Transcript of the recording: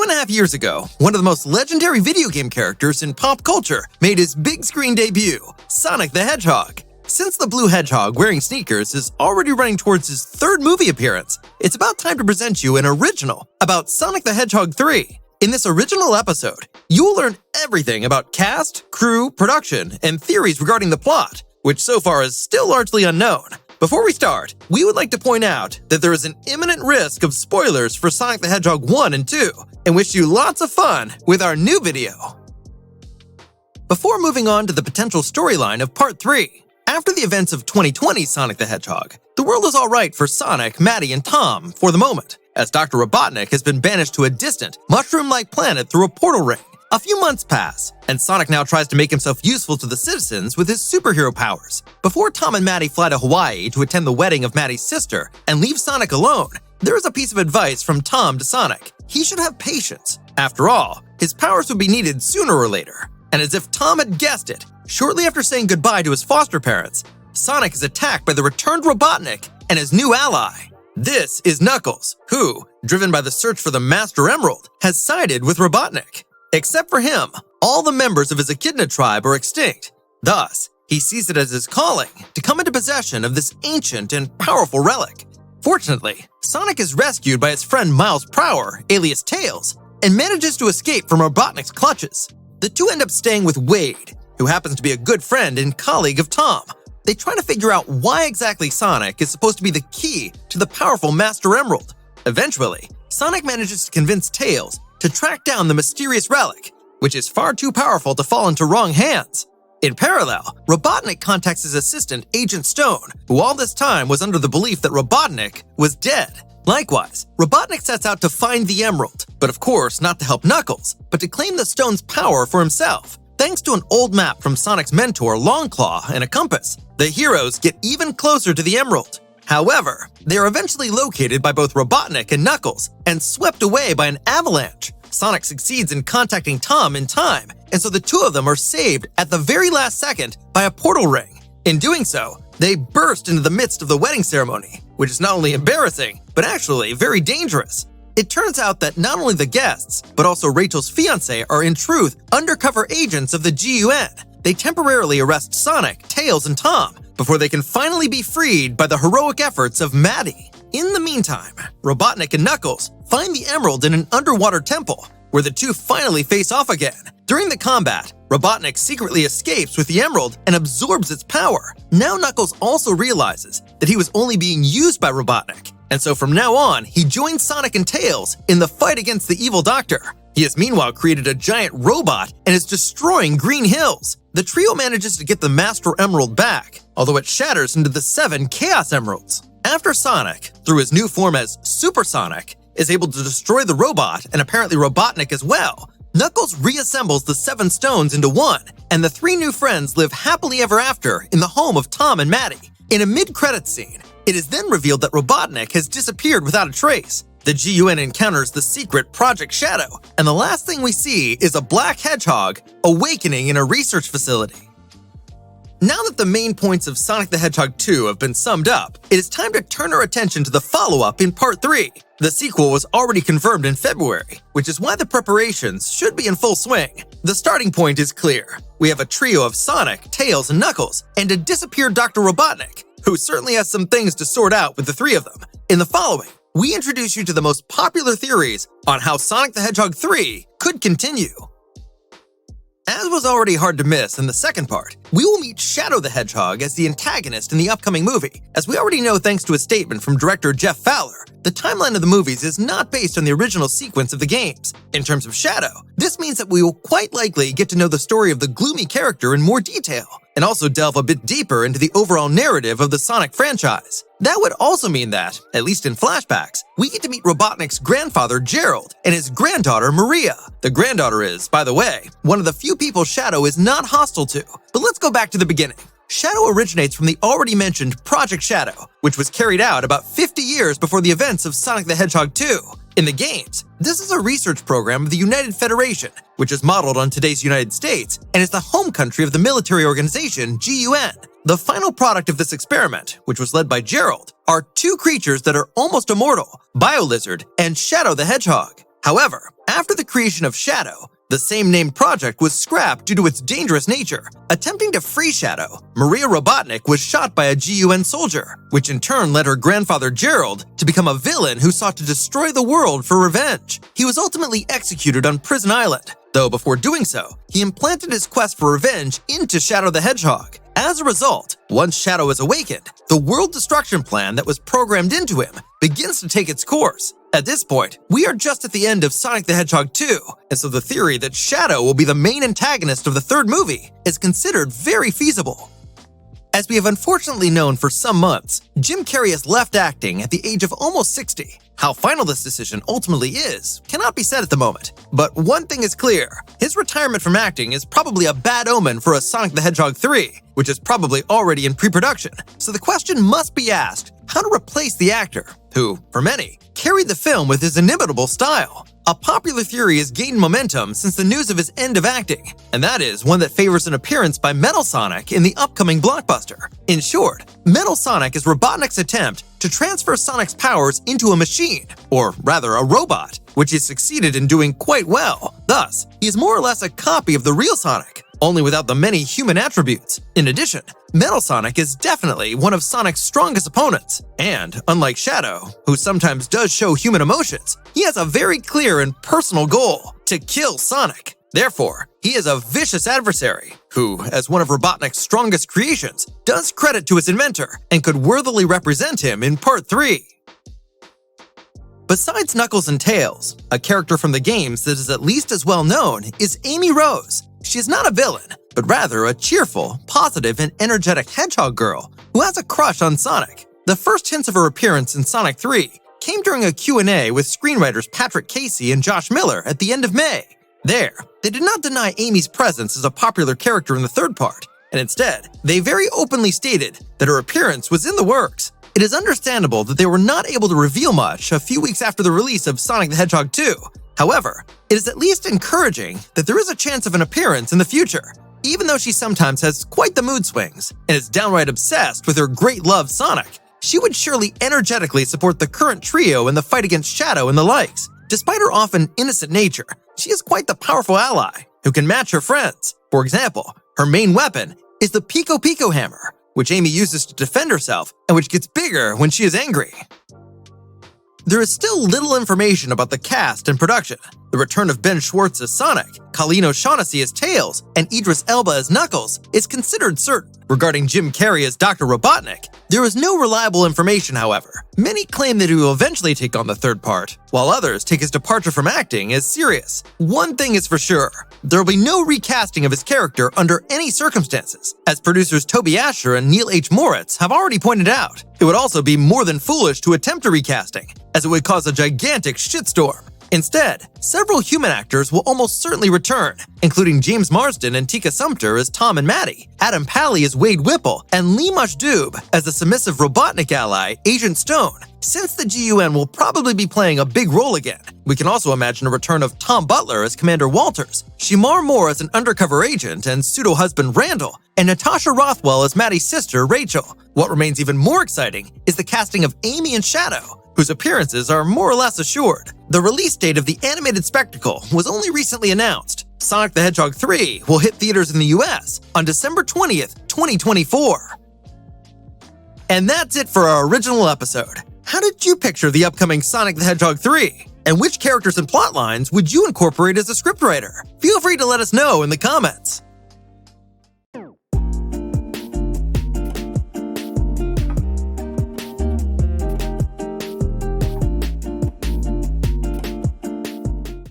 2.5 years ago, one of the most legendary video game characters in pop culture made his big screen debut, Sonic the Hedgehog. Since the blue hedgehog wearing sneakers is already running towards his third movie appearance, it's about time to present you an original about Sonic the Hedgehog 3. In this original episode, you will learn everything about cast, crew, production, and theories regarding the plot, which so far is still largely unknown. Before we start, we would like to point out that there is an imminent risk of spoilers for Sonic the Hedgehog 1 and 2, and wish you lots of fun with our new video. Before moving on to the potential storyline of Part 3, after the events of 2020's Sonic the Hedgehog, the world is alright for Sonic, Maddie, and Tom for the moment, as Dr. Robotnik has been banished to a distant, mushroom-like planet through a portal ring. A few months pass, and Sonic now tries to make himself useful to the citizens with his superhero powers. Before Tom and Maddie fly to Hawaii to attend the wedding of Maddie's sister and leave Sonic alone, there is a piece of advice from Tom to Sonic. He should have patience. After all, his powers would be needed sooner or later. And as if Tom had guessed it, shortly after saying goodbye to his foster parents, Sonic is attacked by the returned Robotnik and his new ally. This is Knuckles, who, driven by the search for the Master Emerald, has sided with Robotnik. Except for him, all the members of his Echidna tribe are extinct. Thus, he sees it as his calling to come into possession of this ancient and powerful relic. Fortunately, Sonic is rescued by his friend Miles Prower, alias Tails, and manages to escape from Robotnik's clutches. The two end up staying with Wade, who happens to be a good friend and colleague of Tom. They try to figure out why exactly Sonic is supposed to be the key to the powerful Master Emerald. Eventually, Sonic manages to convince Tails to track down the mysterious relic, which is far too powerful to fall into wrong hands. In parallel, Robotnik contacts his assistant, Agent Stone, who all this time was under the belief that Robotnik was dead. Likewise, Robotnik sets out to find the emerald, but of course not to help Knuckles, but to claim the stone's power for himself. Thanks to an old map from Sonic's mentor, Longclaw, and a compass, the heroes get even closer to the emerald. However, they are eventually located by both Robotnik and Knuckles and swept away by an avalanche. Sonic succeeds in contacting Tom in time, and so the two of them are saved at the very last second by a portal ring. In doing so, they burst into the midst of the wedding ceremony, which is not only embarrassing, but actually very dangerous. It turns out that not only the guests, but also Rachel's fiancé are in truth undercover agents of the GUN. They temporarily arrest Sonic, Tails, and Tom before they can finally be freed by the heroic efforts of Maddie. In the meantime, Robotnik and Knuckles find the emerald in an underwater temple, where the two finally face off again. During the combat, Robotnik secretly escapes with the emerald and absorbs its power. Now Knuckles also realizes that he was only being used by Robotnik, and so from now on, he joins Sonic and Tails in the fight against the evil doctor. He has meanwhile created a giant robot and is destroying Green Hills. The trio manages to get the Master Emerald back, although it shatters into the 7 Chaos Emeralds. After Sonic, through his new form as Super Sonic, is able to destroy the robot and apparently Robotnik as well, Knuckles reassembles the 7 stones into one, and the 3 new friends live happily ever after in the home of Tom and Maddie. In a mid-credits scene, it is then revealed that Robotnik has disappeared without a trace. The GUN encounters the secret Project Shadow, and the last thing we see is a black hedgehog awakening in a research facility. Now that the main points of Sonic the Hedgehog 2 have been summed up, it is time to turn our attention to the follow-up in Part 3. The sequel was already confirmed in February, which is why the preparations should be in full swing. The starting point is clear. We have a trio of Sonic, Tails, and Knuckles, and a disappeared Dr. Robotnik, who certainly has some things to sort out with the 3 of them. In the following, we introduce you to the most popular theories on how Sonic the Hedgehog 3 could continue. As was already hard to miss in the second part, we will meet Shadow the Hedgehog as the antagonist in the upcoming movie. As we already know thanks to a statement from director Jeff Fowler, the timeline of the movies is not based on the original sequence of the games. In terms of Shadow, this means that we will quite likely get to know the story of the gloomy character in more detail, and also delve a bit deeper into the overall narrative of the Sonic franchise. That would also mean that, at least in flashbacks, we get to meet Robotnik's grandfather Gerald and his granddaughter Maria. The granddaughter is, by the way, one of the few people Shadow is not hostile to. But let's go back to the beginning. Shadow originates from the already mentioned Project Shadow, which was carried out about 50 years before the events of Sonic the Hedgehog 2. In the games, this is a research program of the United Federation, which is modeled on today's United States and is the home country of the military organization GUN. The final product of this experiment, which was led by Gerald, are 2 creatures that are almost immortal, BioLizard and Shadow the Hedgehog. However, after the creation of Shadow, the same-named project was scrapped due to its dangerous nature. Attempting to free Shadow, Maria Robotnik was shot by a GUN soldier, which in turn led her grandfather Gerald to become a villain who sought to destroy the world for revenge. He was ultimately executed on Prison Island, though before doing so, he implanted his quest for revenge into Shadow the Hedgehog. As a result, once Shadow is awakened, the world destruction plan that was programmed into him begins to take its course. At this point, we are just at the end of Sonic the Hedgehog 2, and so the theory that Shadow will be the main antagonist of the third movie is considered very feasible. As we have unfortunately known for some months, Jim Carrey has left acting at the age of almost 60. How final this decision ultimately is cannot be said at the moment, but one thing is clear: his retirement from acting is probably a bad omen for a Sonic the Hedgehog 3, which is probably already in pre-production. So the question must be asked, how to replace the actor, who, for many, carried the film with his inimitable style. A popular theory has gained momentum since the news of his end of acting, and that is one that favors an appearance by Metal Sonic in the upcoming blockbuster. In short, Metal Sonic is Robotnik's attempt to transfer Sonic's powers into a machine, or rather a robot, which he succeeded in doing quite well. Thus, he is more or less a copy of the real Sonic, only without the many human attributes. In addition, Metal Sonic is definitely one of Sonic's strongest opponents, and unlike Shadow, who sometimes does show human emotions, he has a very clear and personal goal: to kill Sonic. Therefore, he is a vicious adversary who, as one of Robotnik's strongest creations, does credit to his inventor and could worthily represent him in Part 3. Besides Knuckles and Tails, a character from the games that is at least as well known is Amy Rose. She is not a villain, but rather a cheerful, positive, and energetic hedgehog girl who has a crush on Sonic. The first hints of her appearance in Sonic 3 came during a Q&A with screenwriters Patrick Casey and Josh Miller at the end of May. There, they did not deny Amy's presence as a popular character in the third part, and instead, they very openly stated that her appearance was in the works. It is understandable that they were not able to reveal much a few weeks after the release of Sonic the Hedgehog 2. However, it is at least encouraging that there is a chance of an appearance in the future, even though she sometimes has quite the mood swings and is downright obsessed with her great love Sonic. She would surely energetically support the current trio in the fight against Shadow and the likes. Despite her often innocent nature, she is quite the powerful ally who can match her friends. For example, her main weapon is the Pico Pico Hammer, which Amy uses to defend herself and which gets bigger when she is angry. There is still little information about the cast and production. The return of Ben Schwartz as Sonic, Colleen O'Shaughnessy as Tails, and Idris Elba as Knuckles is considered certain. Regarding Jim Carrey as Dr. Robotnik, there is no reliable information, however. Many claim that he will eventually take on the third part, while others take his departure from acting as serious. One thing is for sure: there will be no recasting of his character under any circumstances, as producers Toby Asher and Neil H. Moritz have already pointed out. It would also be more than foolish to attempt a recasting, as it would cause a gigantic shitstorm. Instead, several human actors will almost certainly return, including James Marsden and Tika Sumpter as Tom and Maddie, Adam Pally as Wade Whipple, and Lee Majdoub as the submissive Robotnik ally, Agent Stone. Since the GUN will probably be playing a big role again, we can also imagine a return of Tom Butler as Commander Walters, Shemar Moore as an undercover agent and pseudo-husband Randall, and Natasha Rothwell as Maddie's sister, Rachel. What remains even more exciting is the casting of Amy and Shadow, whose appearances are more or less assured. The release date of the animated spectacle was only recently announced. Sonic the Hedgehog 3 will hit theaters in the US on December 20th, 2024. And that's it for our original episode. How did you picture the upcoming Sonic the Hedgehog 3? And which characters and plot lines would you incorporate as a scriptwriter? Feel free to let us know in the comments.